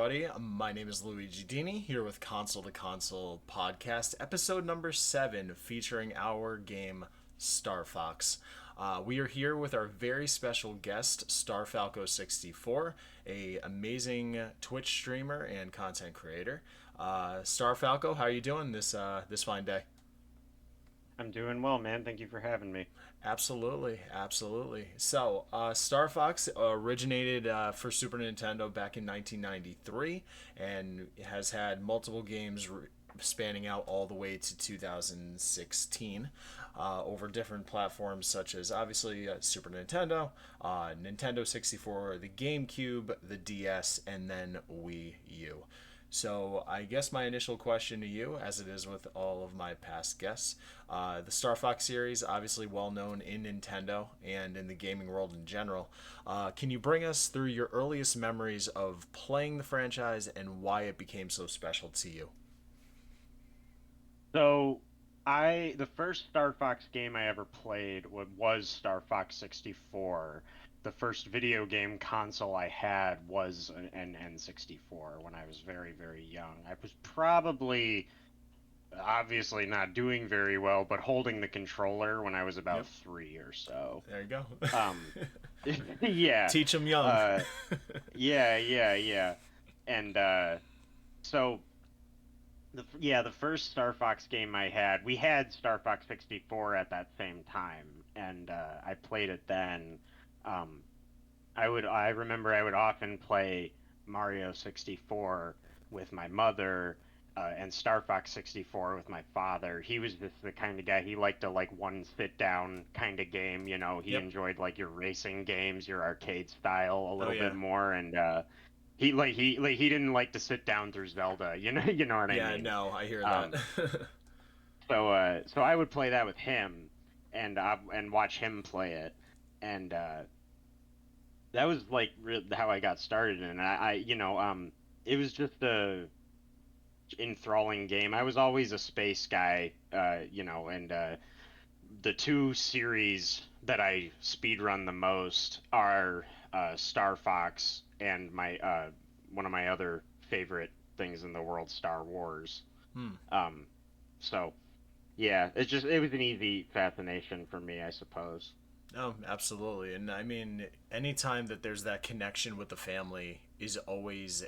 everybody. My name is LuigiDini, here with Console to Console podcast, episode number 7, featuring our game Star Fox. We are here with our very special guest, StarFalco64, a amazing Twitch streamer and content creator. StarFalco, how are you doing this fine day? I'm doing well, man. Thank you for having me. Absolutely, absolutely. So, Star Fox originated for Super Nintendo back in 1993 and has had multiple games spanning out all the way to 2016 over different platforms such as obviously Super Nintendo, Nintendo 64, the GameCube, the DS, and then Wii U. So I guess my initial question to you, as it is with all of my past guests, the Star Fox series, obviously well known in Nintendo and in the gaming world in general. Can you bring us through your earliest memories of playing the franchise and why it became so special to you? So, the first Star Fox game I ever played was Star Fox 64. The first video game console I had was an N64 when I was very, very young. I was probably obviously not doing very well, but holding the controller when I was about Yep, 3 or so. there you go. Um, yeah, Teach them young. uh, yeah. And so. The first Star Fox game I had, we had Star Fox 64 at that same time, and I played it then. Um, I remember I would often play Mario 64 with my mother, and Star Fox 64 with my father. He was just the kind of guy, he liked to like one sit down kind of game, he Yep. enjoyed like your racing games, your arcade style a Oh little yeah. bit more, and he didn't like to sit down through Zelda, you know what I Yeah. mean? No, I hear that. Um, so I would play that with him and watch him play it, and that was like how I got started. And it was just a enthralling game. I was always a space guy, and the two series that I speedrun the most are Star Fox and my one of my other favorite things in the world, Star Wars. Hmm. Um, so yeah, it was an easy fascination for me, I suppose. Oh, absolutely. And I mean, anytime that there's that connection with the family is always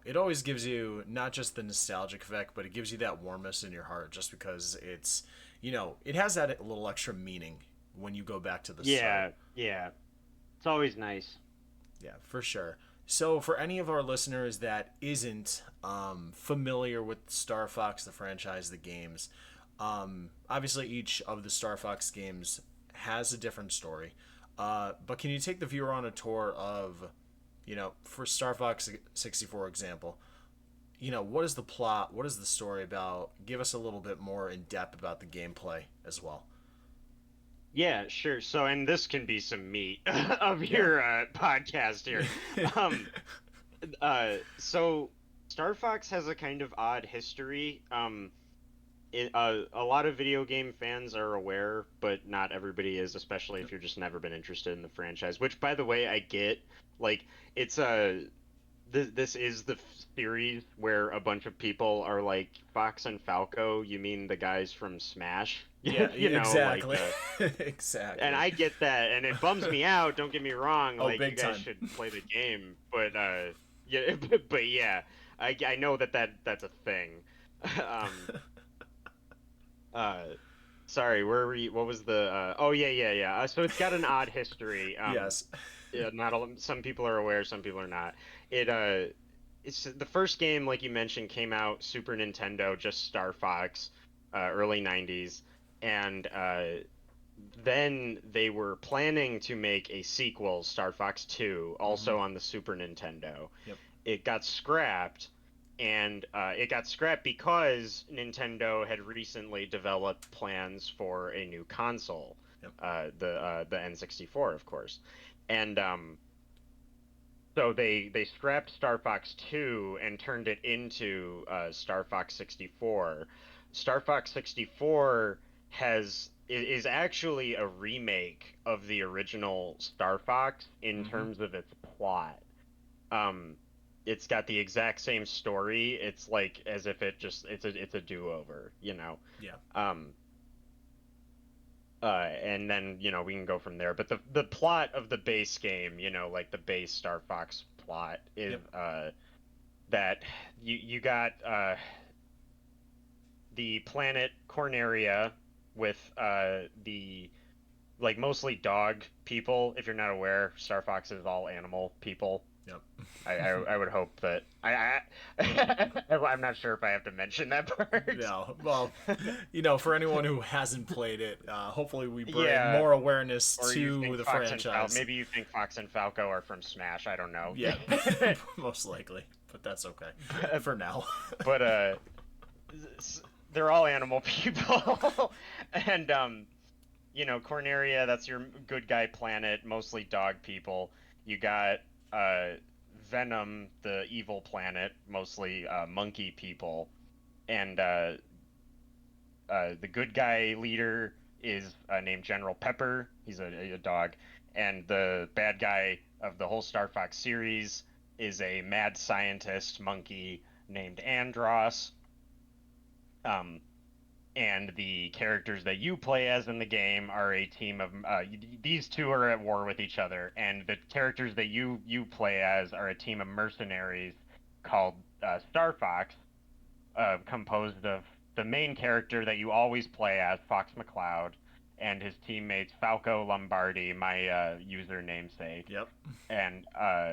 it always gives you not just the nostalgic effect, but it gives you that warmness in your heart just because it has that little extra meaning when you go back to the start. Yeah, it's always nice. Yeah, for sure. So, for any of our listeners that isn't familiar with Star Fox, the franchise, the games, obviously each of the Star Fox games has a different story. But can you take the viewer on a tour of, for Star Fox 64 example, what is the plot? What is the story about? Give us a little bit more in depth about the gameplay as well. Yeah, sure. So, and this can be some meat of Yeah. your podcast here. Um, so Star Fox has a kind of odd history. A lot of video game fans are aware, but not everybody is, especially if you're just never been interested in the franchise. Which, by the way, I get. Like, it's a this is the series where a bunch of people are like Fox and Falco. You mean the guys from Smash? Yeah, Like exactly. and Exactly. I get that, and it bums me out. Don't get me wrong. Oh, Like, you big guys time. should play the game, but yeah, but yeah, I know that's a thing. Um, uh, sorry, where were you? What was the? Oh yeah. So it's got an odd history. Yes. Yeah, not all, some people are aware, some people are not. It it's the first game, like you mentioned, came out Super Nintendo, just Star Fox, early '90s, and then they were planning to make a sequel, Star Fox 2, Mm-hmm. also on the Super Nintendo. Yep. It got scrapped, and it got scrapped because Nintendo had recently developed plans for a new console, Yep. the N64, of course. And so they scrapped Star Fox 2 and turned it into Star Fox 64. Star Fox 64 is actually a remake of the original Star Fox in Mm-hmm. terms of its plot. Um, it's got the exact same story. It's like as if it's a do-over, you know. Yeah. Um, and then, we can go from there. But the plot of the base game, like the base Star Fox plot is Yep. that you got the planet Corneria with the like mostly dog people. If you're not aware, Star Fox is all animal people. Yep. I would hope that I'm not sure if I have to mention that part. No. Well, for anyone who hasn't played it, hopefully we bring Yeah, more awareness or you to think the Fox and Falco? franchise. Maybe you think Fox and Falco are from Smash. I don't know. Yeah, most likely, but that's okay but, for now. but they're all animal people, and Corneria, that's your good guy planet, mostly dog people. You got uh, Venom, the evil planet, mostly monkey people, and the good guy leader is named General Pepper. He's a dog, and the bad guy of the whole Star Fox series is a mad scientist monkey named Andros. Um, and the characters that you play as in the game are a team of these two are at war with each other, and the characters that you play as are a team of mercenaries called Star Fox, composed of the main character that you always play as, Fox McCloud, and his teammates Falco Lombardi, my user namesake, Yep. and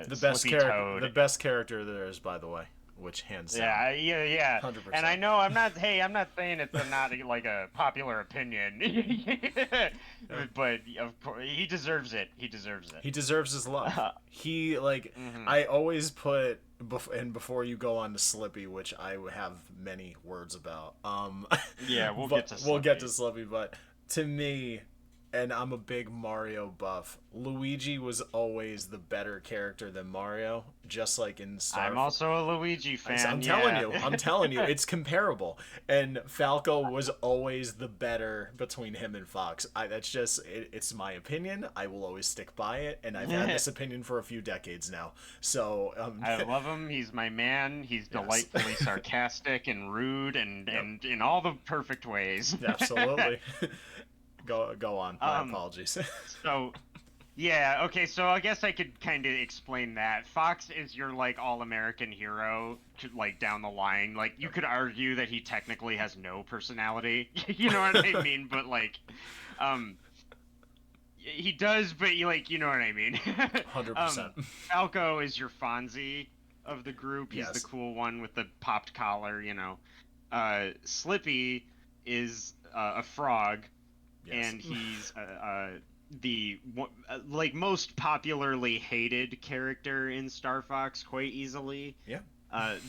The best Slippy character, the Toad. best character there is, by the way, which hands down, Yeah, yeah, yeah. hundred And I percent. know I'm not. Hey, I'm not saying it's not like a popular opinion, but of course he deserves it. He deserves it. He deserves his love. He like Hmm. I always put and before you go on to Slippy, which I have many words about. Yeah, we'll get But to we'll get to Slippy. Slippy. But to me, and I'm a big Mario buff. Luigi was always the better character than Mario, just like in I'm Star. also a Luigi I'm fan. telling Yeah. you, it's comparable. And Falco was always the better between him and Fox. That's just it's my opinion. I will always stick by it, and I've had this opinion for a few decades now. So, I love him. He's my man. He's yes, delightfully sarcastic and rude and yep, and in all the perfect ways. absolutely. Go on. My um. apologies. So yeah, okay, so I guess I could kind of explain that. Fox is your like all-American hero like down the line. Like you Yep. could argue that he technically has no personality. You know what I mean? But like um he does, but you know what I mean. 100%. Falco is your Fonzie of the group. He's the Yes. cool one with the popped collar. Slippy is a frog, Yes. and he's the like most popularly hated character in Star Fox quite easily. Yeah.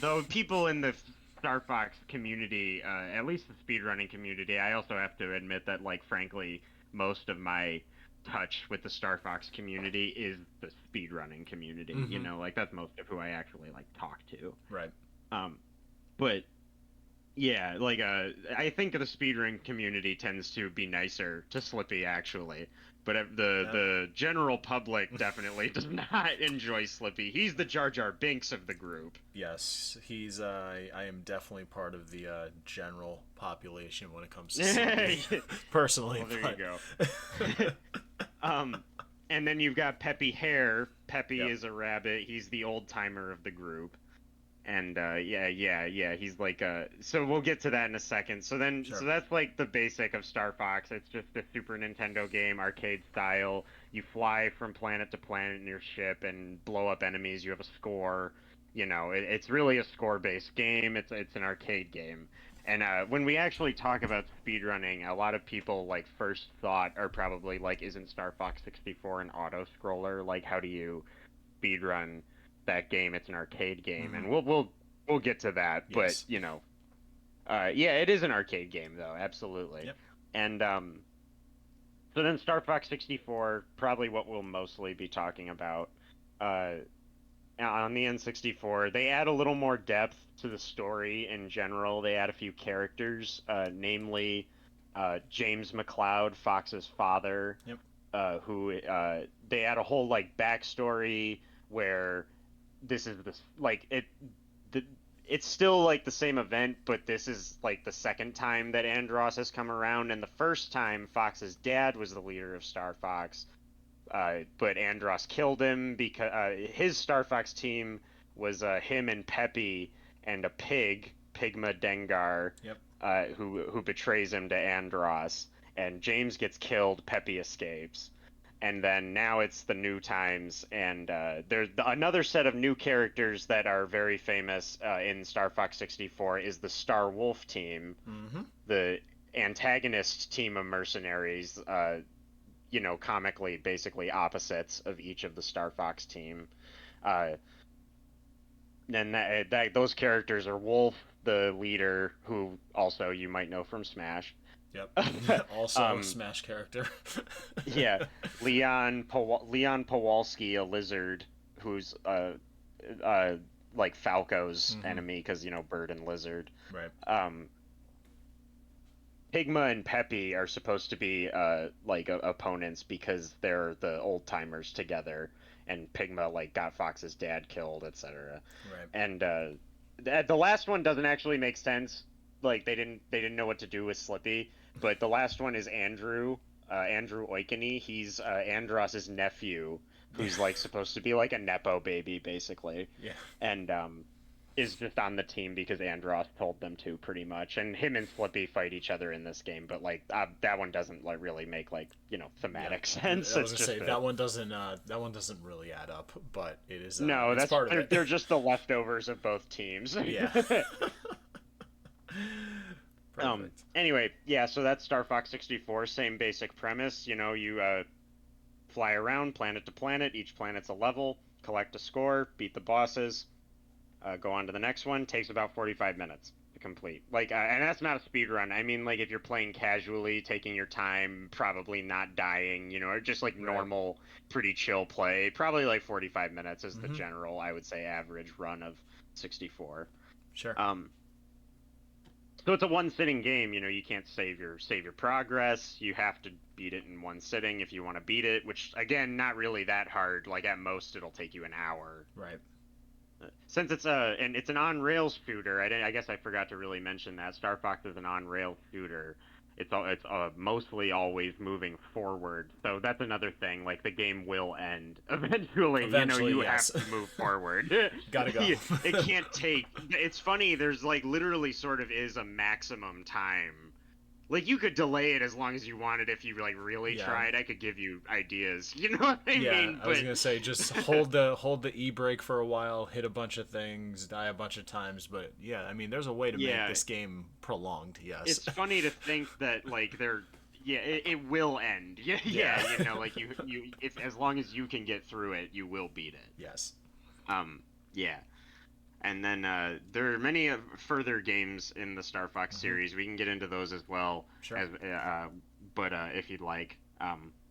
Though people in the Star Fox community, at least the speedrunning community, I also have to admit that, like, frankly, most of my touch with the Star Fox community is the speedrunning community. Mm-hmm. Like that's most of who I actually like talk to. Right. Um, but yeah, like I think the speedrun community tends to be nicer to Slippy actually, but Yeah. the general public definitely does not enjoy Slippy. He's the Jar Jar Binks of the group. Yes, he's. I am definitely part of the general population when it comes to Slippy, personally. Well, there you But go. um, and then you've got Peppy Hare. Peppy yep. is a rabbit. He's the old timer of the group. And yeah, he's like so we'll get to that in a second. So Sure. that's like the basic of Star Fox. It's just a Super Nintendo game, arcade style. You fly from planet to planet in your ship and blow up enemies. You have a score. It's really a score-based game. It's an arcade game. And when we actually talk about speedrunning, a lot of people like first thought are probably like, isn't Star Fox 64 an auto scroller? Like, how do you speedrun that game? It's an arcade game, Mm-hmm. and we'll get to that. But Yes. yeah, it is an arcade game though, absolutely. Yep. And so then Star Fox 64, probably what we'll mostly be talking about. Uh, on the N64, they add a little more depth to the story in general. They add a few characters, namely James McCloud, Fox's father, Yep. who they add a whole like backstory where this is this like it the it's still like the same event, but this is like the second time that Andros has come around, and the first time Fox's dad was the leader of Star Fox, but Andros killed him because his Star Fox team was him and Peppy and a pig, Pigma Dengar, Yep. who betrays him to Andros, and James gets killed, Peppy escapes. And then now it's the new times, and there's another set of new characters that are very famous in Star Fox 64 is the Star Wolf team, Mm-hmm. the antagonist team of mercenaries, comically basically opposites of each of the Star Fox team. Uh, and those characters are Wolf, the leader, who also you might know from Smash. Yep. Also a um, Smash character. yeah, Leon Powalski, a lizard, who's uh, like Falco's Mm-hmm. enemy because bird and lizard. Right. Um, Pigma and Peppy are supposed to be like opponents because they're the old timers together, and Pigma like got Fox's dad killed, etc. Right. And the last one doesn't actually make sense. Like they didn't know what to do with Slippy, but the last one is Andrew Oikeni. He's Andros's nephew, Yeah. who's like supposed to be like a nepo baby basically, Yeah. and is just on the team because Andros told them to, pretty much. And him and Slippy fight each other in this game, but like that one doesn't like really make like Yeah. thematic sense. I was It's gonna just say that one doesn't really add up, but it is no, it's that's part of it. they're just the leftovers of both teams. Yeah. Perfect. Anyway, yeah, so that's Star Fox 64. Same basic premise. You fly around planet to planet. Each planet's a level. Collect a score. Beat the bosses. Go on to the next one. Takes about 45 minutes to complete. Like, and that's not a speed run. I mean, like if you're playing casually, taking your time, probably not dying, or just like Right. normal, pretty chill play, probably like 45 minutes is the Mm-hmm. general, I would say, average run of 64. Sure. Um, so it's a one sitting game. You can't save your progress. You have to beat it in one sitting if you want to beat it, which again, not really that hard. Like at most, it'll take you an hour. Right. Since it's an on rails shooter, I guess I forgot to really mention that Star Fox is an on rails shooter. It's mostly always moving forward, so that's another thing. Like the game will end eventually. Eventually, You yes. have to move forward. Gotta go. It can't take. It's funny. There's like literally sort of is a maximum time. Like you could delay it as long as you wanted if you like really Yeah. tried. I could give you ideas. You know what I Yeah, mean? I was But gonna say just hold the e brake for a while, hit a bunch of things, die a bunch of times, but yeah, I mean, there's a way to make yeah, this game prolonged. Yes. it's funny to think that like it will end. Yeah, Yeah. yeah, like if as long as you can get through it, you will beat it. Yes. Yeah. And then there are many further games in the Star Fox Mm-hmm. series. We can get into those as well, Sure. as but if you'd like.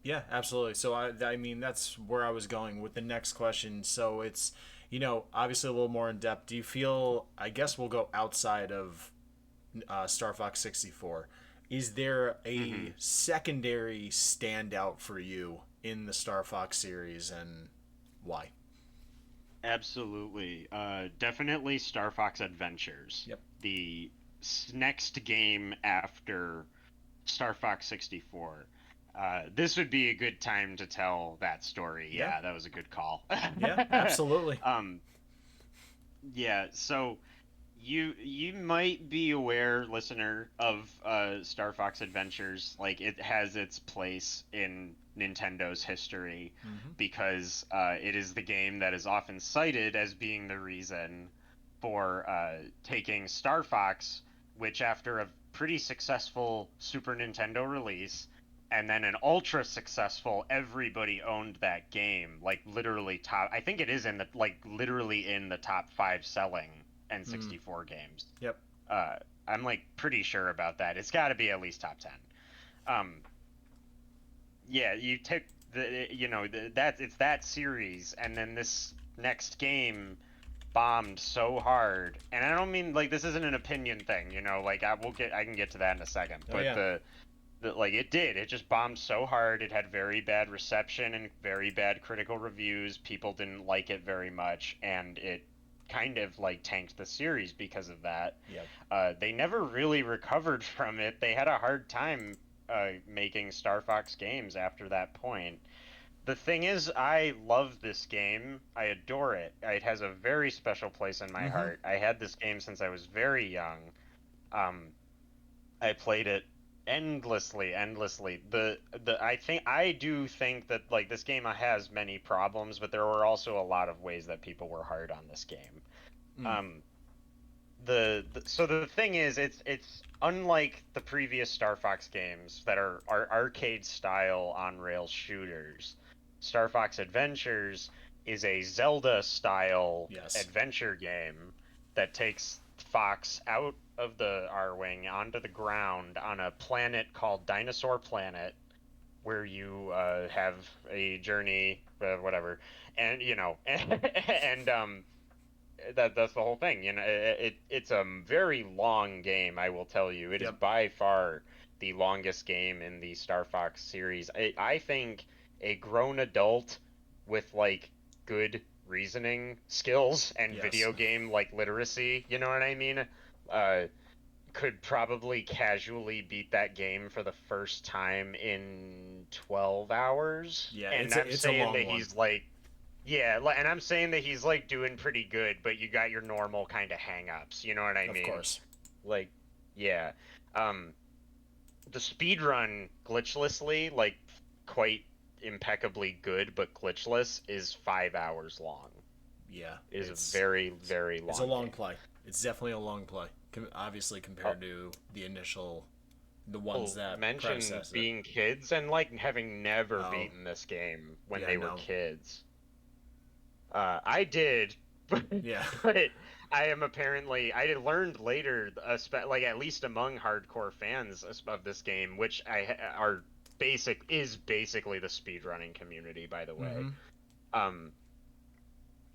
Yeah, absolutely. So I mean, that's where I was going with the next question. So it's, obviously a little more in depth. Do you feel? I guess we'll go outside of Star Fox 64. Is there a Mhm. secondary standout for you in the Star Fox series, and why? Absolutely. Definitely Star Fox Adventures. Yep. The next game after Star Fox 64. This would be a good time to tell that story. Yeah. Yeah, that was a good call. Yeah, absolutely. um, yeah, so you might be aware, listener, of Star Fox Adventures. Like it has its place in Nintendo's history Mm-hmm. because it is the game that is often cited as being the reason for taking Star Fox, which after a pretty successful Super Nintendo release and then an ultra successful, everybody owned that game, like literally top. I think it is in the like literally in the top 5 selling Mm. N64 games. Yep. Uh, I'm like pretty sure about that. It's got to be at least top 10. Um, yeah, you take it's that series, and then this next game bombed so hard. And I don't mean like this isn't an opinion thing, like I can get to that in a second. Oh But yeah. Like it just bombed so hard. It had very bad reception and very bad critical reviews. People didn't like it very much, and it kind of like tanked the series because of that. Yep. They never really recovered from it. They had a hard time making Star Fox games after that point. The thing is, I love this game. I adore it. It has a very special place in my Mm-hmm. heart. I had this game since I was very young. Um, I played it endlessly, endlessly. I do think that like this game has many problems, but there were also a lot of ways that people were hard on this game. Mm. Um, so the thing is, it's unlike the previous Star Fox games that are arcade style on rails shooters. Star Fox Adventures is a Zelda style Yes. adventure game that takes Fox out of the Arwing onto the ground on a planet called Dinosaur Planet, where you have a journey, whatever, and and that's the whole thing. It's a very long game, I will tell you. It is Yep. by far the longest game in the Star Fox series. I think a grown adult with like good reasoning skills and Yes. video game like literacy, you know what I mean? Uh, could probably casually beat that game for the first time in 12 hours. Yeah. And It's I'm a saying long that one. he's like yeah, and I'm saying that he's like doing pretty good, but you got your normal kind of hang-ups, you know what I Of mean? course. Like, yeah. Um, the speed run glitchlessly, like quite impeccably good, but glitchless is 5 hours long. Yeah. It is a very, very It's a long long game. play. It's definitely a long play. Obviously Oh, compared to the initial, the ones oh, that mention predecessor it. being kids and like having never Oh. beaten this game when Yeah. they were No. kids. I did, but Yeah. but I am apparently I had learned later, like at least among hardcore fans of this game, which are basically the speedrunning community, by the way. Mm-hmm. Um,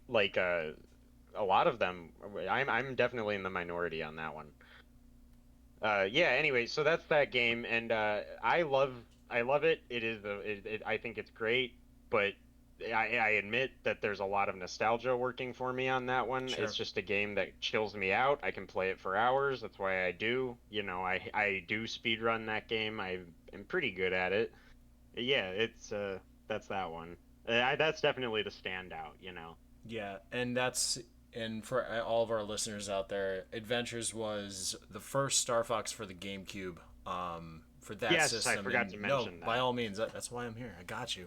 like a lot of them, I'm definitely in the minority on that one. Yeah. Anyway, so that's that game, and I love it. I think it's great, but I admit that there's a lot of nostalgia working for me on that one. Sure. It's just a game that chills me out. I can play it for hours. That's why I do. I do speed run that game. I am pretty good at it. Yeah, it's that's that one. That's definitely the standout. Yeah, and for all of our listeners out there, Adventures was the first Star Fox for the GameCube. For that Yes, I system, forgot to and no, mention by that. all means, that's why I'm here. I got you.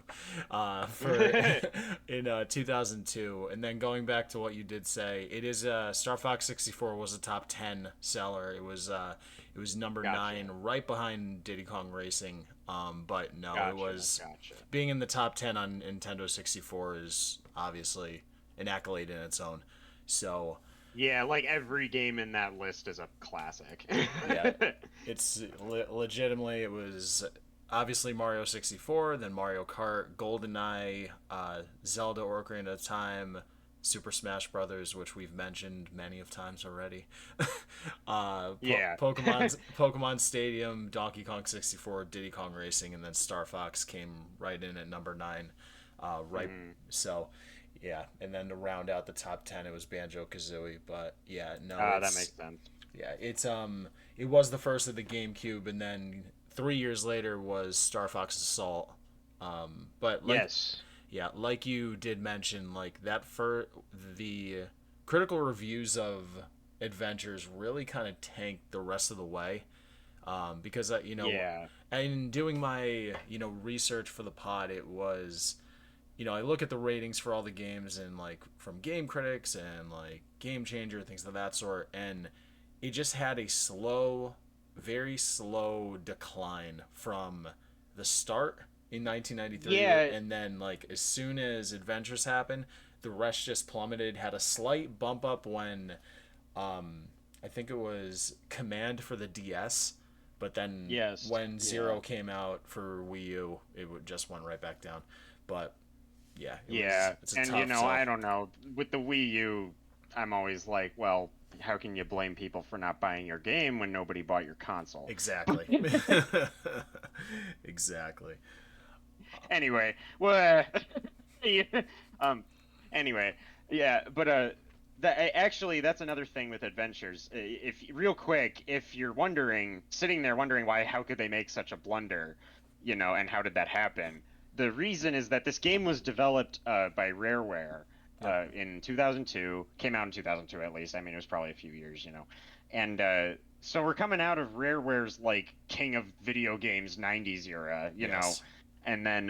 For in 2002, and then going back to what you did say, it is Star Fox 64 was a top 10 seller. It was number Gotcha. 9, right behind Diddy Kong Racing. But no, it Gotcha. was Gotcha. being in the top 10 on Nintendo 64 is obviously an accolade in its own. So, Yeah, like every game in that list is a classic. yeah, it's legitimately, it was obviously Mario 64, then Mario Kart, GoldenEye, Zelda Ocarina of Time, Super Smash Brothers, which we've mentioned many of times already. Yeah. Pokemon Stadium, Donkey Kong 64, Diddy Kong Racing, and then Star Fox came right in at number 9. Right, Mhm. so yeah, and then to round out the top 10, it was Banjo Kazooie. But yeah, no, That it's makes sense. yeah, it was the first of the GameCube, and then 3 years later was Star Fox Assault. But like Yes. yeah, like you did mention, like that for the critical reviews of Adventures really kind of tanked the rest of the way. Because Yeah. in doing my research for the pod, it was I look at the ratings for all the games and like from game critics and like Game Changer things of that sort, and it just had a slow, very slow decline from the start in 1993, Yeah. and then like as soon as Adventures happened, the rest just plummeted. Had a slight bump up when I think it was Command for the DS, but then Yes. when Yeah. Zero came out for Wii U, it just went right back down. But yeah, Yeah. it's a And tough sell. I don't know. With the Wii U, I'm always like, well, how can you blame people for not buying your game when nobody bought your console? Exactly. Exactly. Anyway, well, yeah, um, anyway, yeah, but actually that's another thing with adventures. If real quick, if you're wondering, sitting there wondering why, how could they make such a blunder, and how did that happen? The reason is that this game was developed by Rareware Yep. in 2002, came out in 2002 at least. I mean, it was probably a few years. And so we're coming out of Rareware's like King of Video Games '90s era. Yes. And then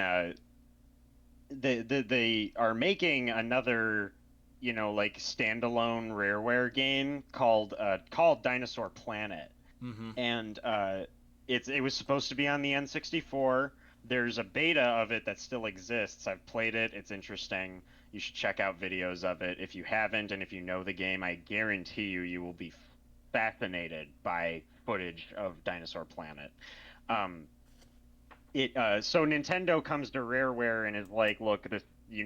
they are making another like standalone Rareware game called Dinosaur Planet, Mm-hmm. and it was supposed to be on the N64. There's a beta of it that still exists. I've played it. It's interesting. You should check out videos of it if you haven't, and if you know the game, I guarantee you will be fascinated by footage of Dinosaur Planet. Um, so Nintendo comes to Rareware and is like, look, we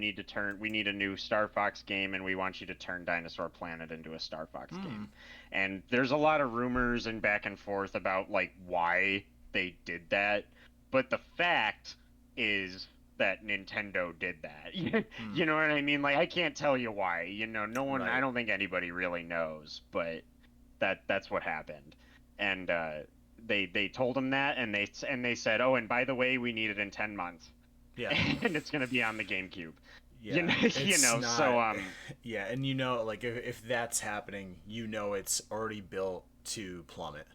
need a new Star Fox game, and we want you to turn Dinosaur Planet into a Star Fox Mm. game. And there's a lot of rumors and back and forth about like why they did that, but the fact is that Nintendo did that. Mm. You know what I mean? Like I can't tell you why. No one. I Right. don't think anybody really knows, but that's what happened. And they told him that, and they said, oh, and by the way, we need it in 10 months, Yeah. and it's gonna be on the GameCube. You Yeah. know, It's so not. Yeah, and like if that's happening, it's already built to plummet.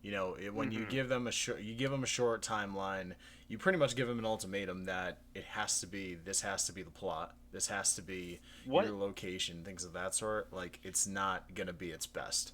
When you mhm. give them a short timeline, you pretty much give them an ultimatum that this has to be the plot, this has to be your What location, things of that sort. Like it's not gonna be its best.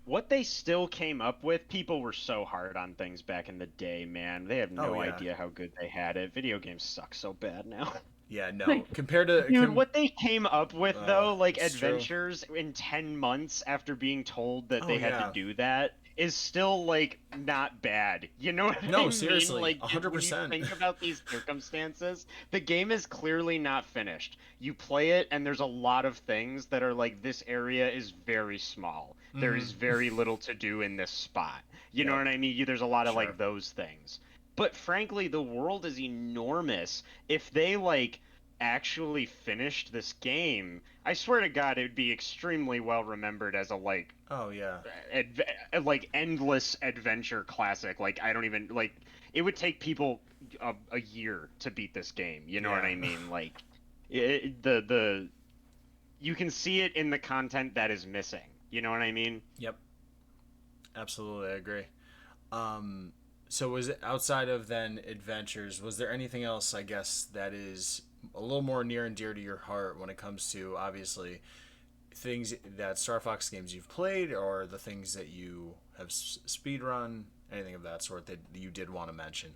what they still came up with, people were so hard on things back in the day, man. They have Oh no yeah, idea how good they had it. Video games suck so bad now. yeah. Like, No, compared to dude, what they came up with though, like it's true. adventures in 10 months after being told that Oh they had to yeah. do that, is still like not bad. You know what I No, mean? seriously, Like, a hundred when you percent. think about these circumstances, the game is clearly not finished. You play it, and there's a lot of things that are like, this area is very small. There Mm-hmm. is very little to do in this spot. You know Yep. what I mean? There's a lot of Sure. like those things. But frankly, the world is enormous. If they like actually finished this game, I swear to God, it would be extremely well remembered as a Oh yeah. adv like endless adventure classic. Like I don't even like it would take people a year to beat this game. You know what Yeah. I mean? Like the you can see it in the content that is missing. You know what I mean? Yep. Absolutely, I agree. Um, so was it outside of then adventures? Was there anything else? I guess that is a little more near and dear to your heart when it comes to obviously things that Star Fox games you've played, or the things that you have speed run, anything of that sort that you did want to mention.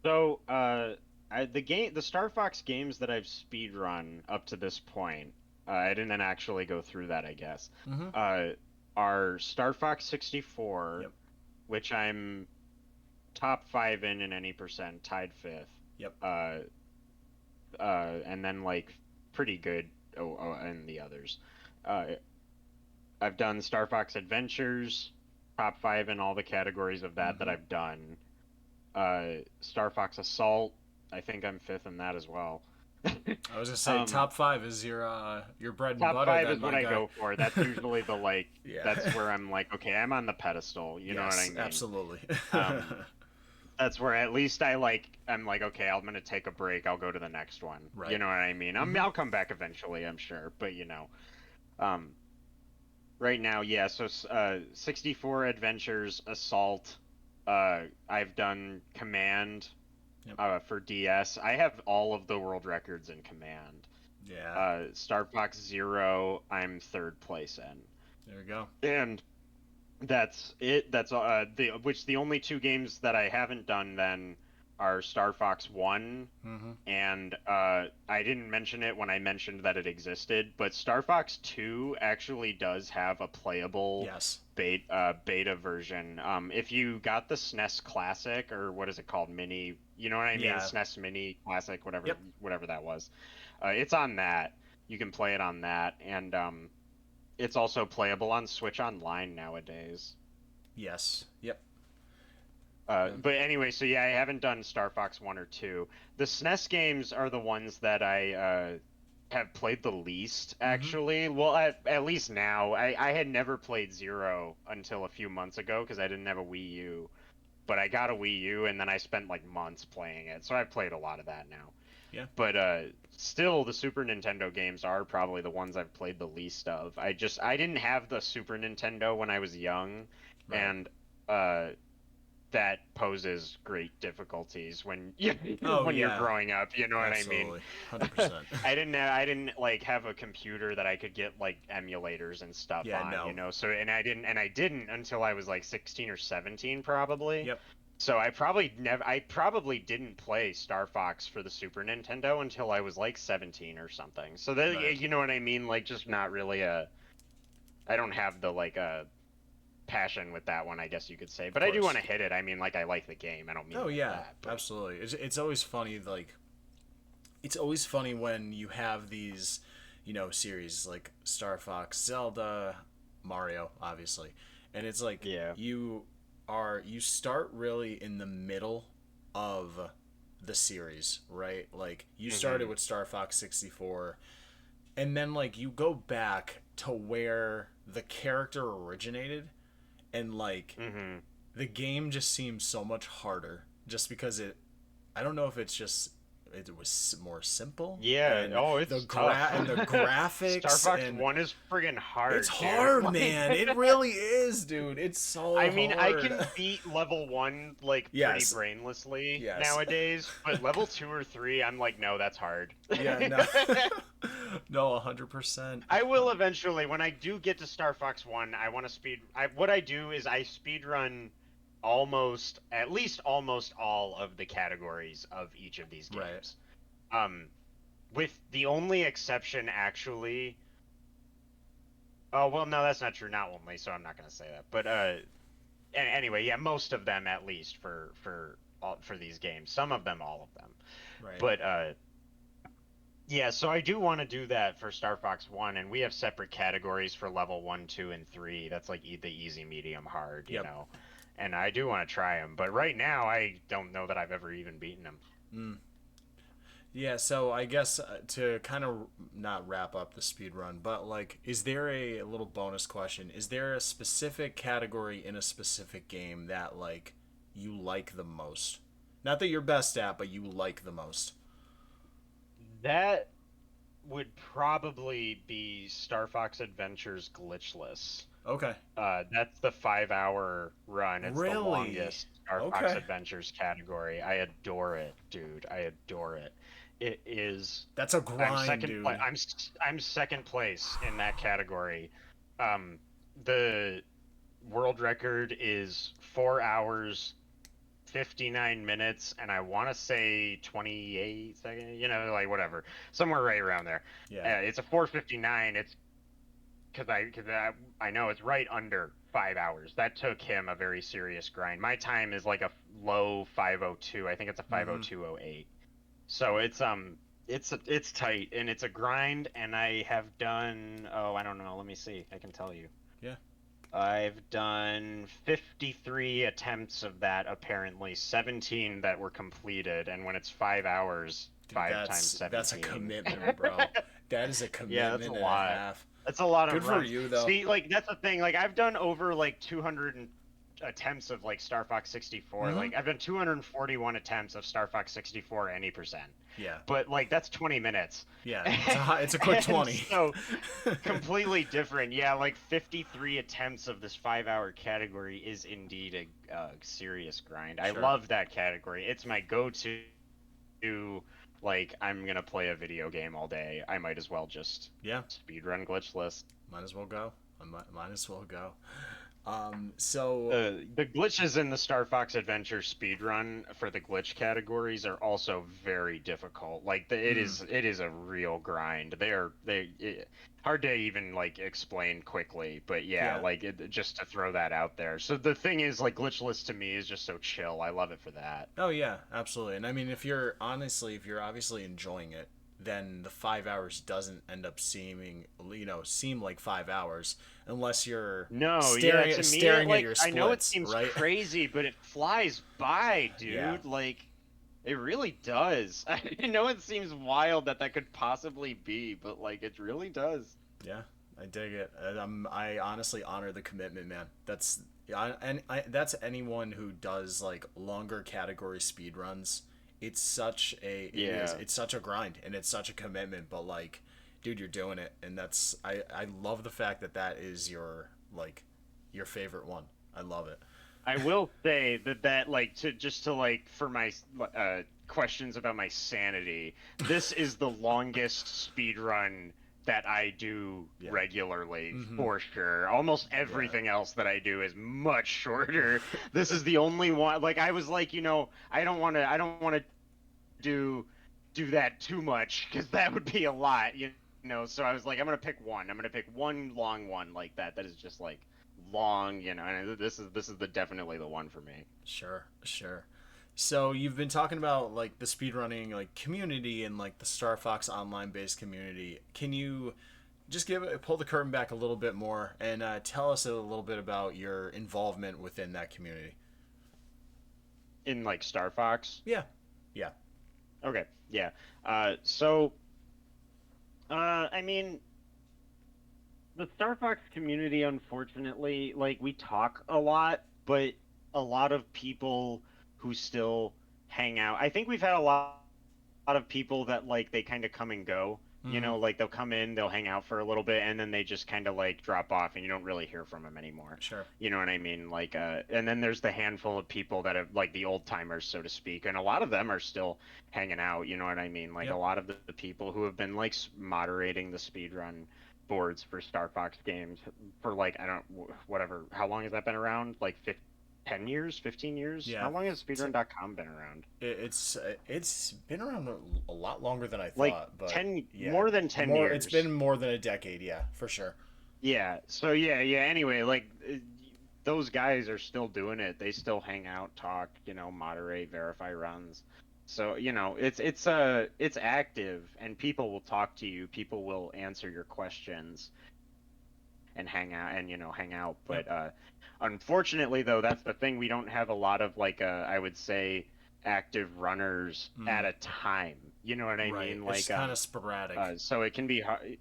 So, the Star Fox games that I've speedrun up to this point, I didn't actually go through that, I guess, Mm-hmm. uh, are Star Fox 64, Yep. which I'm top five in any percent, tied fifth, Yep. uh, and then like pretty good in the others. Uh, I've done Star Fox Adventures, top five in all the categories of that Mm-hmm. I've done. Star Fox Assault. I think I'm fifth in that as well. I was gonna say um, top five is your bread and top butter, five then, is what my I guy. go for. That's usually the like. Yeah. That's where I'm like, okay, I'm on the pedestal. You know what I Yes, mean? absolutely. Um, that's where at least I'm like, okay, I'm gonna take a break. I'll go to the next one. You Right. know what I mean? Mm-hmm. I'll come back eventually, I'm sure. But um, right now, yeah. So 64 Adventures Assault. I've done Command Yep. for DS. I have all of the world records in Command. Yeah. Star Fox Zero, I'm third place in, There we go. and that's it. That's the only two games that I haven't done then are Star Fox One, Mm-hmm. and I didn't mention it when I mentioned that it existed, but Star Fox Two actually does have a playable Yes. beta version. If you got the SNES Classic, or what is it called, Mini, you know what I mean, Yeah. SNES Mini Classic, whatever Yep. whatever that was, it's on that. You can play it on that, and it's also playable on Switch Online nowadays. Yes. Yep. Yep. But anyway, so yeah, I haven't done Star Fox 1 or 2. The SNES games are the ones that I have played the least, Mm-hmm. actually. Well, at least now. I had never played Zero until a few months ago because I didn't have a Wii U. But I got a Wii U and then I spent like months playing it. So I've played a lot of that now. Yeah. But still, the Super Nintendo games are probably the ones I've played the least of. I didn't have the Super Nintendo when I was young, Right. and uh, that poses great difficulties when you Oh when you're yeah. growing up. You know what I mean? Absolutely. 100%. I didn't like have a computer that I could get like emulators and stuff Yeah. on. No. So and I didn't until I was like 16 or 17 probably. Yep. So I probably didn't play Star Fox for the Super Nintendo until I was like 17 or something. So that Right. you know what I mean? Like just not really a I don't have the like a passion with that one, I guess you could say. Of But I do want course. to hit it. I mean, like I like the game. I don't mean Oh like yeah. that, but Absolutely. It's always funny. Like it's always funny when you have these, series like Star Fox, Zelda, Mario, obviously, and it's like yeah. you start really in the middle of the series, right? Like you started Mhm. with Star Fox 64, and then like you go back to where the character originated, and like Mhm. the game just seems so much harder just because I don't know if it's just it was more simple, Yeah. and Oh, the it's tough. Star graphics, Fox and 1 is friggin' it's hard, dude. hard, man. It really is, dude. It's so I mean, I hard. can beat level 1 like pretty Yes. brainlessly Yes. nowadays, but level 2 or 3, I'm like, no, that's hard. Yeah, no. No, 100%. I will eventually, when I do get to Star Fox 1, I want to what I do is I speed run at least almost all of the categories of each of these Right. games. Um, with the only exception actually, oh, well, no, that's not true, not only, so I'm not going to say that. But anyway, yeah, most of them at least for these games. Some of them, all of them. Right. But yeah, so I do want to do that for Star Fox 1, and we have separate categories for level 1, 2, and 3. That's like the easy, medium, hard, you Yep. know. And I do want to try them, but right now I don't know that I've ever even beaten them. Mm. Yeah, so I guess to kind of not wrap up the speed run, but like, is there a little bonus question? Is there a specific category in a specific game that like you like the most? Not that you're best at, but you like the most. That would probably be Star Fox Adventures Glitchless. Okay. That's the 5 hour run. It's the Really? longest Star Fox Okay. Adventures category. I adore it, dude. I adore it. It is. That's a grind, dude. I'm second place in that category. The world record is 4 hours 59 minutes, and I want to say 28 seconds. You know, like whatever, somewhere right around there. Yeah. It's a 4:59. It's because I know it's right under 5 hours. That took him a very serious grind. My time is like a low 5:02. I think it's a Mm-hmm. 5:02:08. So it's tight and it's a grind. And I have done I don't know. Let me see. I can tell you. Yeah. I've done 53 attempts of that apparently, 17 that were completed. And when it's 5 hours, Dude, five times that's a 17. commitment, bro. That is a Yeah, that's a commitment and a lot. half. That's a lot Good of for runs. you, though. See, like that's the thing. Like I've done over like 200 attempts of like Star Fox 64. Mm-hmm. Like I've done 241 attempts of Star Fox 64 any percent. Yeah. But like that's 20 minutes. Yeah. It's a quick And 20. so completely different. Yeah, like 53 attempts of this 5 hour category is indeed a serious grind. I Sure. love that category. It's my go-to. Like I'm gonna play a video game all day. I might as well just Yeah. speedrun glitchless. Might as well go. Might as well go. So The glitches in the Star Fox Adventure speedrun for the glitch categories are also very difficult. Like mm, it is a real grind. Hard to even like explain quickly, but yeah, yeah. like just to throw that out there. So the thing is, like glitchless to me is just so chill. I love it for that. Oh yeah, absolutely. And I mean, if you're obviously enjoying it, then the 5 hours doesn't end up seem like 5 hours unless you're No, yeah, staring to at me, it staring at like your I know it splits, seems right? crazy, but it flies by, Yeah, dude. Like, it really does. I know it seems wild that that could possibly be, but like, it really does. yeah, I dig it. I honestly honor the commitment, man. That's anyone who does like longer category speed runs. Yeah. It's such a grind and it's such a commitment. But like, dude, you're doing it, and I love the fact that that is your favorite one. I love it. I will say that like to like for my questions about my sanity, this is the longest speed run that I do Yeah. regularly Mm-hmm. for sure. Almost Yeah. everything else that I do is much shorter. This is the only one. Like I was like, I don't want to do do that too much because that would be a lot, you know. So I was like, I'm gonna pick one. I'm gonna pick one long one like that. That is just like long, you know. And this is the definitely the one for me. Sure, sure. So you've been talking about like the speedrunning like community and like the Star Fox online based community. Can you just pull the curtain back a little bit more and tell us a little bit about your involvement within that community? In like Star Fox. Yeah, yeah, Okay, yeah. So I mean, the Star Fox community, unfortunately, like we talk a lot, but a lot of people who still hang out. I think we've had lot of people that like they kind of come and go. You mm-hmm. know, like they'll come in, they'll hang out for a little bit, and then they just kind of like drop off, and you don't really hear from them anymore. Sure, You know what I mean? Like, and then there's the handful of people that have like the old timers, so to speak, and a lot of them are still hanging out. You know what I mean? Like a yep, lot of the people who have been like moderating the speedrun boards for Star Fox games for like I don't whatever. How long has that been around? Like 10 years, 15 years? yeah. How long has T- speedrun.com been around? it's been around a lot longer than I Like thought, but 10 yeah, more than 10 more. It's years. been more than a decade, yeah, for sure. Yeah. So yeah. Anyway, like those guys are still doing it. They still hang out, talk, you know, moderate, verify runs. So, you know, it's active and people will talk to you. People will answer your questions and hang out and hang out. Yep. But unfortunately though, that's the thing. We don't have a lot of like I would say active runners at Mm, a time. You know what I right. mean? It's Like kind of sporadic. so it can be hard.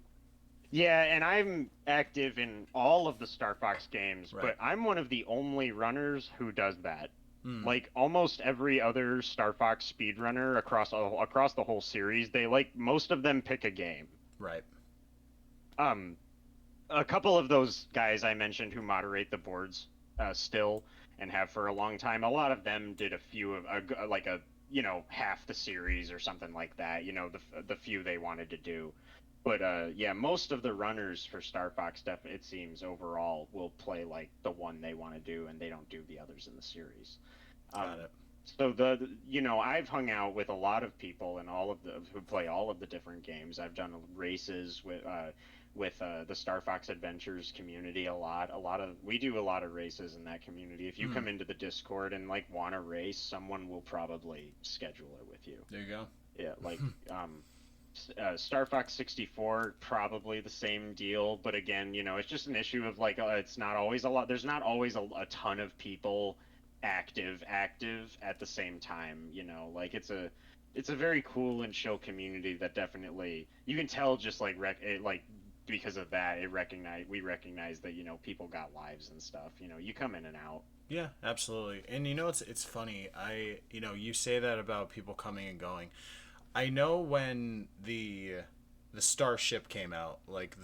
Yeah, and I'm active in all of the Star Fox games, Right. but I'm one of the only runners who does that. Mm, Like almost every other Star Fox speedrunner across the whole series, they like most of them pick a game. right. Um, a couple of those guys I mentioned who moderate the boards still and have for a long time, a lot of them did a few of like a half the series or something like that. You know, the few they wanted to do. But yeah, most of the runners for Star Fox stuff, it seems overall, will play like the one they want to do, and they don't do the others in the series. Got Um, it. so I've hung out with a lot of people and all of the who play all of the different games. I've done races with the Star Fox Adventures community a lot. We do a lot of races in that community. If you Mm, come into the Discord and like want to race, someone will probably schedule it with you. there you go. Yeah, like Star Fox 64, probably the same deal, but again, it's just an issue of like it's not always a lot. There's not always a ton of people active at the same time. Like it's a very cool and chill community that definitely you can tell just like like because of that we recognize that people got lives and stuff. You come in and out. Yeah, absolutely. And it's funny. You say that about people coming and going. I know when the Starship came out, like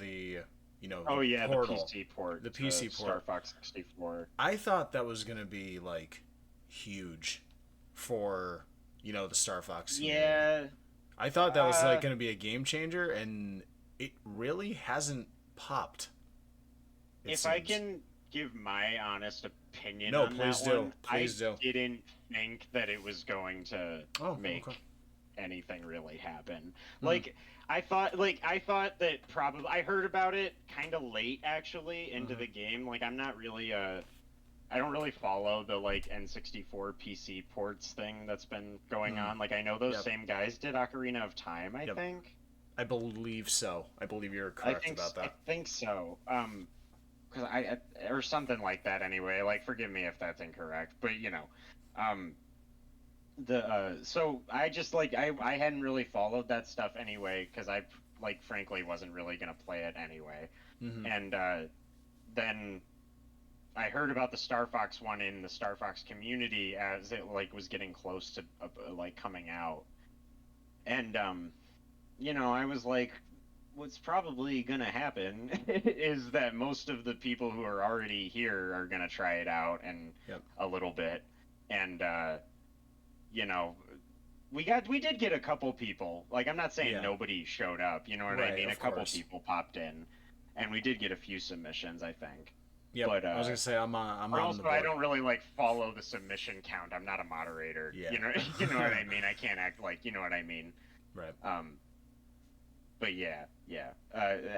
Oh the yeah, the portal, PC port the to PC Star port. Fox 64. I thought that was gonna be like huge for the Star Fox community. Yeah. I thought that was like Uh, gonna be a game changer, and it really hasn't popped. It if I seems. can give my honest opinion No, on please that do. one, I Please do. didn't think that it was going to Oh, okay. make anything really happen. Hmm. I thought that probably I heard about it kind of late actually into Mm-hmm. the game. Like I'm not really I don't really follow the like N64 PC ports thing that's been going Mm. on. Like I know those Yep. same guys did Ocarina of Time, I Yep. think. I believe so. I believe you're I correct think about I that. think so. Because or something like that anyway. Like, forgive me if that's incorrect, but um, the so I just like I hadn't really followed that stuff anyway because I like frankly wasn't really gonna play it anyway, Hmm. and then I heard about the Star Fox one in the Star Fox community as it like was getting close to like coming out, and I was like, what's probably gonna happen is that most of the people who are already here are gonna try it out and Yep. a little bit, and you know, we did get a couple people. Like, I'm not saying Yeah. nobody showed up, you know what I Right. mean? A Of couple course. people popped in, and we did get a few submissions, I think. Yep. But I was gonna say I'm but on the also I board. don't really like follow the submission count. I'm not a moderator. Yeah. You know what I mean? I can't act like, you know what I mean? Right. Um, but yeah, yeah.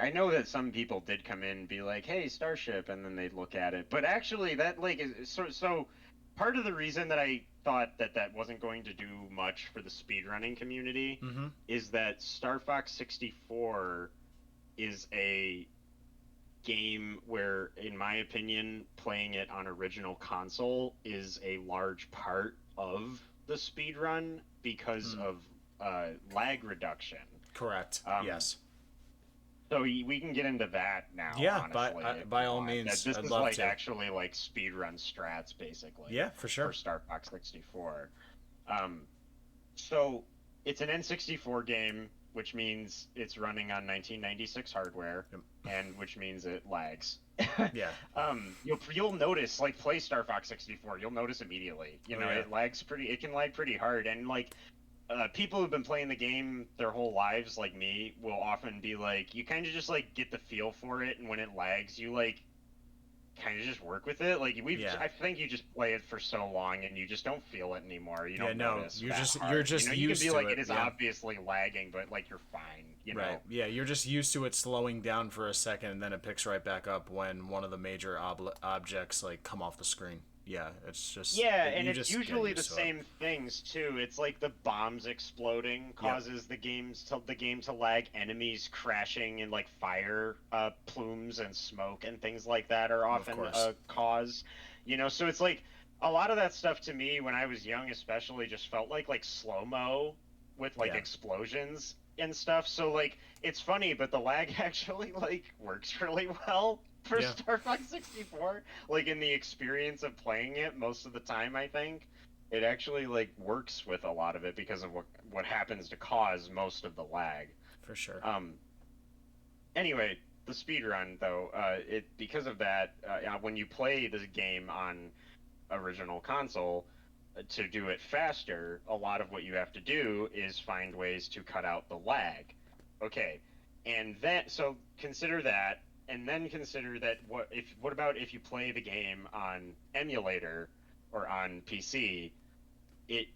I know that some people did come in and be like, "Hey, Starship," and then they'd look at it. But actually, that like is so. Part of the reason that I thought that that wasn't going to do much for the speedrunning community Mm-hmm. is that Star Fox 64 is a game where, in my opinion, playing it on original console is a large part of the speedrun because Mm. of lag reduction. Correct. Um, Yes. So we can get into that now, Yeah. honestly, if By you all want. That means, this I'd is love like to. actually like speedrun strats basically Yeah, for for sure. Star Fox 64. Um, so it's an N64 game, which means it's running on 1996 hardware, Yep. and which means it lags. Yeah. You'll notice like play Star Fox 64, you'll notice immediately. Oh yeah. It can lag pretty hard, and like people who've been playing the game their whole lives, like me, will often be like, you kind of just like get the feel for it, and when it lags, you like kind of just work with it. Like Yeah. I think you just play it for so long, and you just don't feel it anymore. You Yeah. don't No, notice that you're hard. just You can used be to like, it. it is Yeah. obviously lagging, but like you're fine. Right. Yeah, you're just used to it slowing down for a second and then it picks right back up when one of the major objects like come off the screen. Yeah, it's just Yeah, and you it's just get usually the used to it. same things too. It's like the bombs exploding Yep. causes the game to lag. Enemies crashing in like fire plumes and smoke and things like that are Of often course. a cause. So it's like a lot of that stuff to me when I was young, especially, just felt like slow-mo with like Yeah. explosions and stuff. So like it's funny, but the lag actually like works really well for Yeah. Star Fox 64, like in the experience of playing it most of the time. I think it actually like works with a lot of it because of what happens to cause most of the lag. For sure. um anyway, the speed run though, it because of that, when you play this game on original console, to do it faster, a lot of what you have to do is find ways to cut out the lag. Okay. And then so consider that, and then consider that what about if you play the game on emulator or on PC? It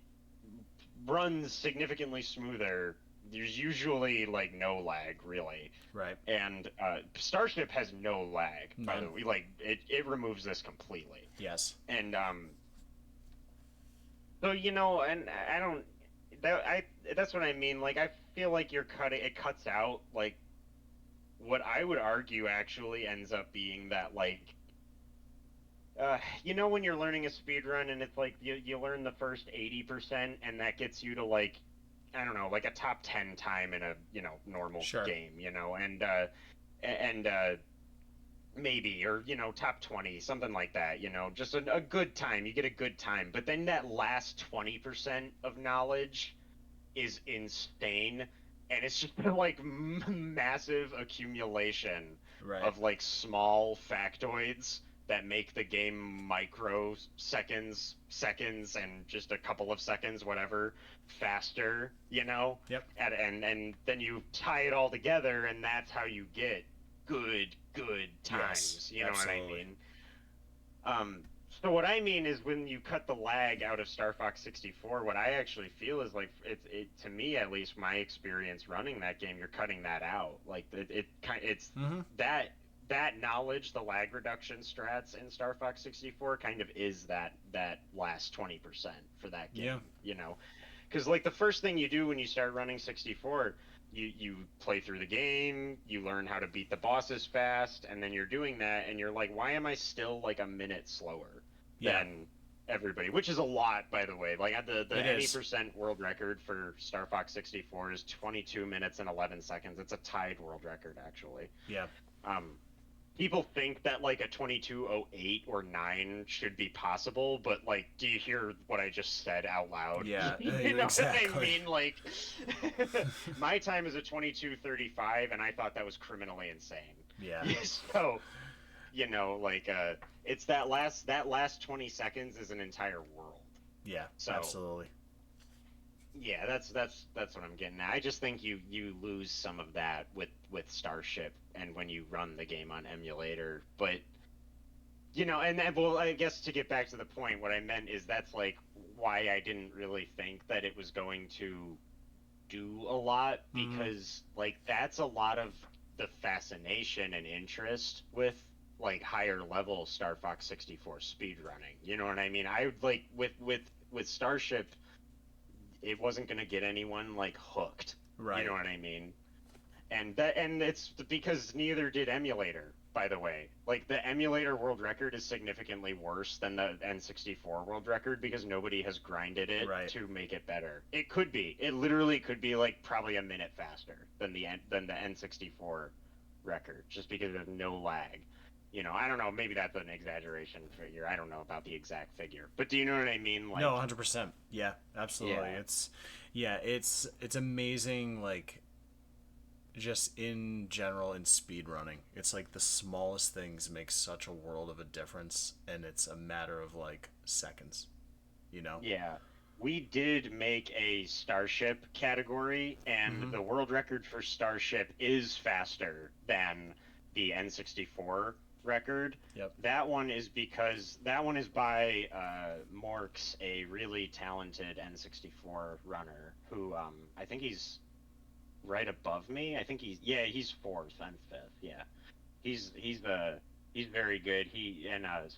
runs significantly smoother. There's usually like no lag really. Right. And Starship has no lag, by None. the way. Like it removes this completely. Yes. And so and I don't that's what I mean. Like I feel like it cuts out like what I would argue actually ends up being that like when you're learning a speed run and it's like you learn the first 80% and that gets you to like I don't know, like a top 10 time in a, normal Sure. game, and maybe, or top 20, something like that, just a good time. You get a good time, but then that last 20% of knowledge is insane, and it's just like massive accumulation Right. of like small factoids that make the game seconds and just a couple of seconds, whatever, faster, Yep. and then you tie it all together, and that's how you get good Yes. times. You know what I Absolutely. mean? So what I mean is when you cut the lag out of Star Fox 64, what I actually feel is like to me, at least my experience running that game, you're cutting that out. Like it's Mm-hmm. that knowledge, the lag reduction strats in Star Fox 64 kind of is that last 20% for that Yeah. game, because like the first thing you do when you start running 64, you play through the game, you learn how to beat the bosses fast, and then you're doing that, and you're like, why am I still like a minute slower Yeah, than everybody? Which is a lot, by the way. Like the it any is. percent world record for Star Fox 64 is 22 minutes and 11 seconds. It's a tied world record, actually. Yeah. Um, People think that like a 22:08 or 9 should be possible, but like, do you hear what I just said out loud? Yeah, You know what I exactly. mean? Like, my time is a 22:35, and I thought that was criminally insane. Yeah. So, like, it's that last 20 seconds is an entire world. Yeah, So, absolutely. yeah, that's what I'm getting at. I just think you lose some of that with Starship and when you run the game on emulator, but and well, I guess to get back to the point, what I meant is that's like why I didn't really think that it was going to do a lot, Hmm. because like that's a lot of the fascination and interest with like higher level Star Fox 64 speed running. You know what I mean? I would like with Starship, it wasn't going to get anyone like hooked. You know Right. what I mean? And it's because neither did emulator, by the way. Like the emulator world record is significantly worse than the N64 world record because nobody has grinded it Right. to make it better. It could be. It literally could be like probably a minute faster than the N64 record just because there's no lag. I don't know, maybe that's an exaggeration figure. I don't know about the exact figure. But do you know what I mean? No, Like, 100%. Yeah, absolutely. yeah. It's amazing, like, just in general in speed running. It's like the smallest things make such a world of a difference, and it's a matter of like seconds, you know? Yeah. We did make a Starship category, and Hmm. the world record for Starship is faster than the N64 record. Yep. That one is by Morks, a really talented N64 runner who I think he's right above me. I think he's fourth. I'm fifth. Yeah. He's very good.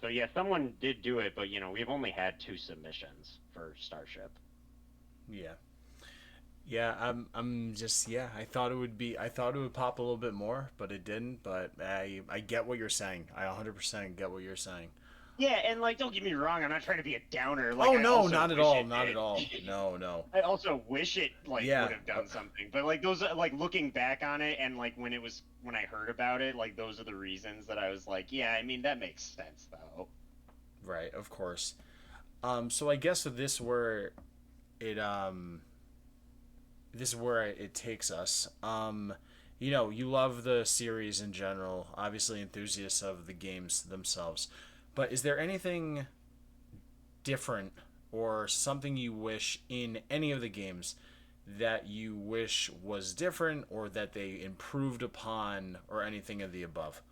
So yeah, someone did do it, but we've only had two submissions for Starship. Yeah. Yeah, I'm just, yeah, I thought it would pop a little bit more, but it didn't, but I get what you're saying. I 100% get what you're saying. Yeah, and like, don't get me wrong, I'm not trying to be a downer. Like, Oh I no, also not at wish all, it not at did. all. No, no. I also wish it like would Yeah. have done something. But like those like looking back on it, and like when I heard about it, like those are the reasons that I was like, yeah, I mean that makes sense though. Right, of course. So I guess it this is where it takes us. You love the series in general, obviously enthusiasts of the games themselves. But is there anything different or something you wish in any of the games that you wish was different or that they improved upon or anything of the above?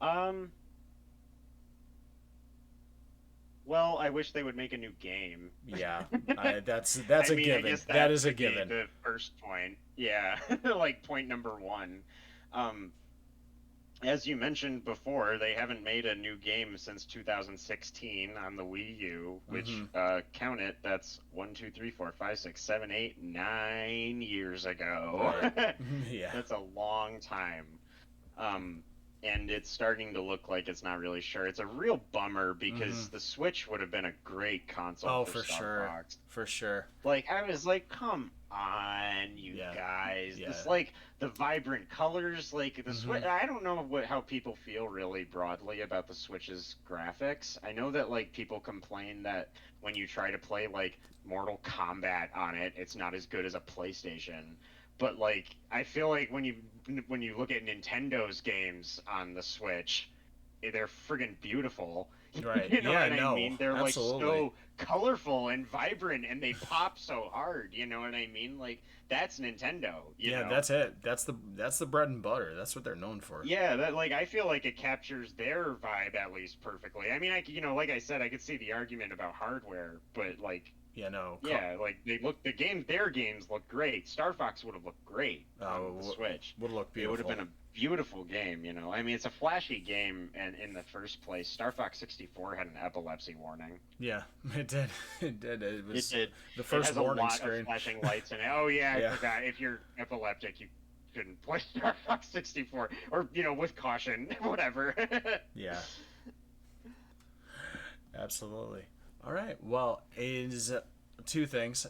Um, well, I wish they would make a new game. Yeah, that's I a mean, I given. guess That that is a would be given. the first point. Yeah, like point number one. Um, as you mentioned before, they haven't made a new game since 2016 on the Wii U, which, Mm-hmm. count it, that's 1, 2, 3, 4, 5, 6, 7, 8, 9 years ago. Right. Yeah. That's a long time. Um, and it's starting to look like it's not really sure. It's a real bummer Mm-hmm. because the Switch would have been a great console Oh, for for Star sure. Fox. For sure. Like, I was like, come on, you Yeah. guys. Yeah. This, like, the vibrant colors, like, the Mm-hmm. Switch. I don't know how people feel really broadly about the Switch's graphics. I know that, like, people complain that when you try to play, like, Mortal Kombat on it, it's not as good as a PlayStation. But, like, I feel like when you look at Nintendo's games on the Switch, they're friggin' beautiful. Right. You know Yeah. what I No. mean? They're like Absolutely. so colorful and vibrant and they pop so hard, you know what I mean? Like that's Nintendo, you Yeah. know? That's it. That's the bread and butter. That's what they're known for. Yeah, that like I feel like it captures their vibe at least perfectly. I mean, like I said, I could see the argument about hardware, but like Yeah. No. yeah, like their games look great. Star Fox would have looked great on the Uh, Switch. would look It would have been beautiful. beautiful game, you know. I mean, it's a flashy game, and in the first place, Star Fox 64 had an epilepsy warning. Yeah, it did. It did. It It was did. the It first has a warning lot of screen. flashing lights in it. Oh yeah, I Yeah. forgot. If you're epileptic, you shouldn't play Star Fox 64, or with caution, whatever. Yeah. Absolutely. All right. Well, is two things.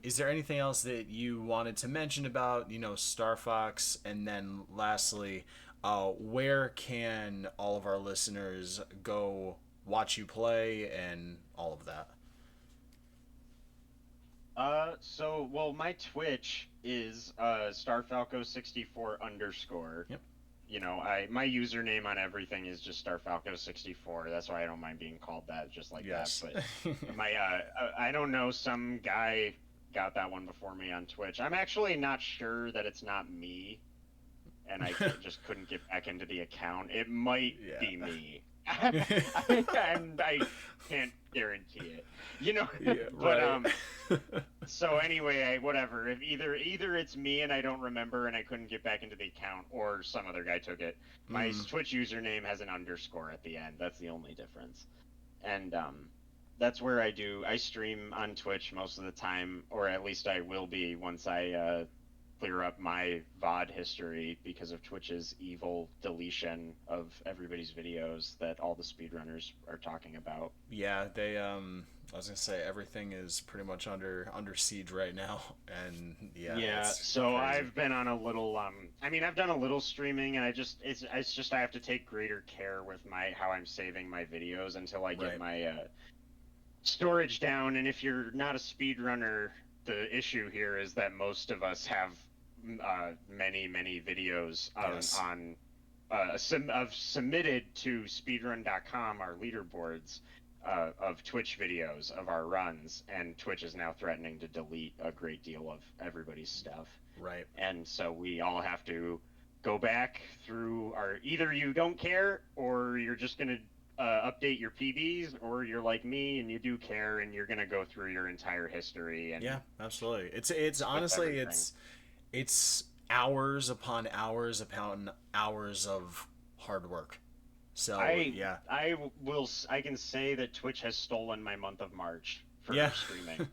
Is there anything else that you wanted to mention about, Star Fox? And then lastly, where can all of our listeners go watch you play and all of that? Well, my Twitch is StarFalco64 underscore. Yep. My username on everything is just StarFalco64. That's why I don't mind being called that, just like that. Yes. But I don't know, some guy got that one before me on Twitch. I'm actually not sure that it's not me, and just couldn't get back into the account. It might be Yeah. me. I can't guarantee it, Yeah, but right. so anyway, whatever. If either it's me and I don't remember and I couldn't get back into the account, or some other guy took it. My Mm, Twitch username has an underscore at the end. That's the only difference. And that's where I stream on Twitch most of the time, or at least I will be once I clear up my VOD history because of Twitch's evil deletion of everybody's videos that all the speedrunners are talking about. yeah, they I was gonna say everything is pretty much under siege right now, and yeah, Yeah, it's so crazy. I've been on a little I mean I've done a little streaming, and it's just I have to take greater care with my how I'm saving my videos until I get Right. my storage down. And if you're not a speedrunner, the issue here is that most of us have many videos Yes. submitted to speedrun.com, our leaderboards, of Twitch videos of our runs, and Twitch is now threatening to delete a great deal of everybody's stuff. Right. And so we all have to go back through our, either you don't care, or you're just going to update your PBs, or you're like me and you do care and you're going to go through your entire history and Yeah, absolutely. It's fix honestly everything. it's hours upon hours of hard work. So I yeah, I can say that Twitch has stolen my month of March for yeah, streaming.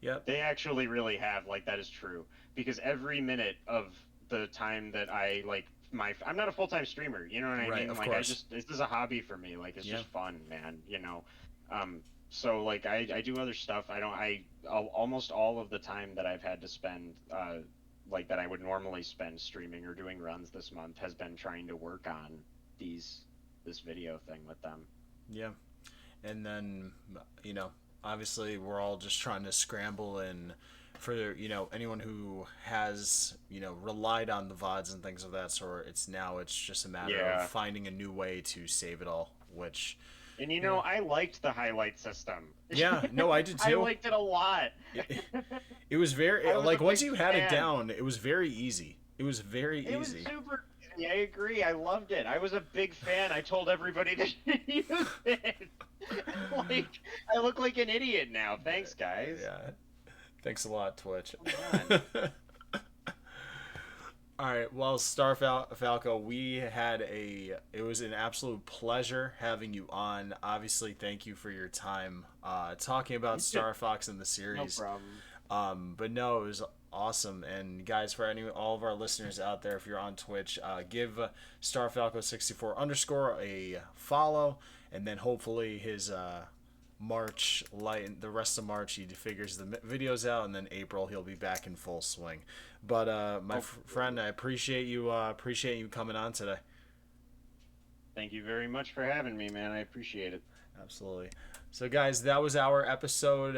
yep, They actually really have. Like, that is true, because every minute of the time that I'm not a full-time streamer, you know what I right, mean? of Like, course, this is a hobby for me. Like, it's yeah, just fun, man. So like I do other stuff. I don't I almost all of the time that I've had to spend like that I would normally spend streaming or doing runs this month has been trying to work on these this video thing with them. yeah. And then you know, obviously we're all just trying to scramble and for anyone who has relied on the vods and things of that sort. It's just a matter of Yeah. finding a new way to save it all, which And you know, I liked the highlight system. yeah, no, I did I too. liked it a lot. It, it was very I was a like once big you had it fan. down, it was very easy. It was very It was easy. super easy. I agree. I loved it. I was a big fan. I told everybody to use it. Like, I look like an idiot now. Thanks, guys. Yeah. Thanks a lot, Twitch. Come on. All right. Well, Falco, it was an absolute pleasure having you on. Obviously, thank you for your time talking about Star Fox and the No series. problem. But no, it was awesome. And guys, for all of our listeners out there, if you're on Twitch, give StarFalco64 underscore a follow, and then hopefully his the rest of March he figures the videos out, and then April he'll be back in full swing. But my Hopefully. friend, I appreciate you coming on today. Thank you very much for having me, man. I appreciate it. Absolutely. So, guys, that was our episode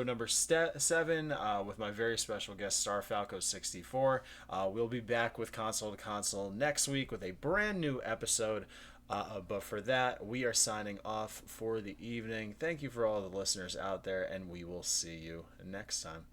number 7, with my very special guest, Star Falco 64. We'll be back with Console to Console next week with a brand new episode. But for that, we are signing off for the evening. Thank you for all the listeners out there, and we will see you next time.